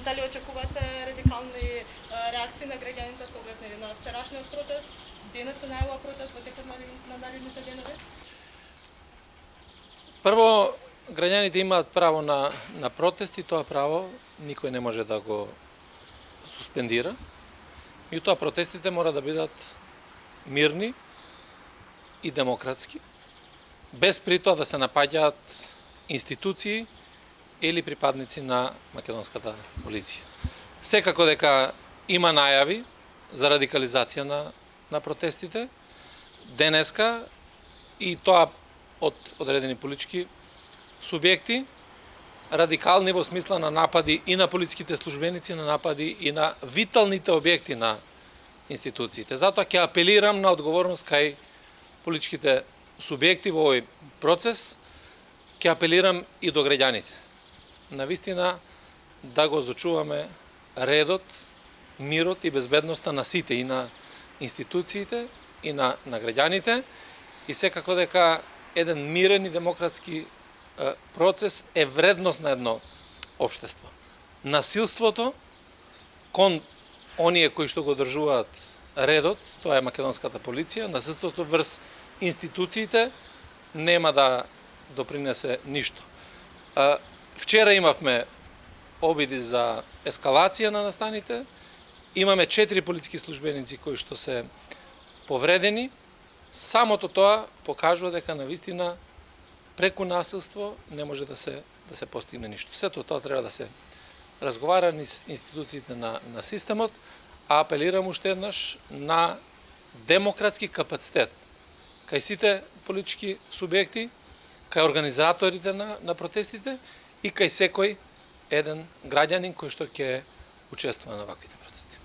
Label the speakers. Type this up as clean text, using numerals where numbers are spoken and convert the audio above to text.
Speaker 1: Дали очекувате радикални реакции на граѓаните со оглед на вчерашниот протест? Денес се најавува протест во текот на наредните денови?
Speaker 2: Прво, граѓаните имаат право на протест и тоа право никој не може да го суспендира. Меѓутоа протестите мора да бидат мирни и демократски, без при тоа да се напаѓаат институции или припадници на македонската полиција. Секако дека има најави за радикализација на протестите, денеска и тоа од одредени политички субјекти, радикални во смисла на напади и на полициските службеници, на напади и на виталните објекти на институциите. Затоа ќе апелирам на одговорност кај политичките субјекти во овој процес, ќе апелирам и до граѓаните. Навистина да го зачуваме редот, мирот и безбедноста на сите, и на институциите, и на граѓаните, и секако дека еден мирен и демократски процес е вредност на едно општество. Насилството кон оние кои што го одржуваат редот, тоа е македонската полиција, насилството врз институциите нема да допринесе ништо. Вчера имавме обиди за ескалација на настаните, имаме 4 полициски службеници кои што се повредени. Самото тоа покажува дека навистина преку насилство не може да се постигне ништо. Сето тоа треба да се разговара низ институциите на системот, а апелирам уште еднаш на демократски капацитет кај сите политички субјекти, кај организаторите на протестите и кај секој еден граѓанин кој што ќе учествува на ваквите протести.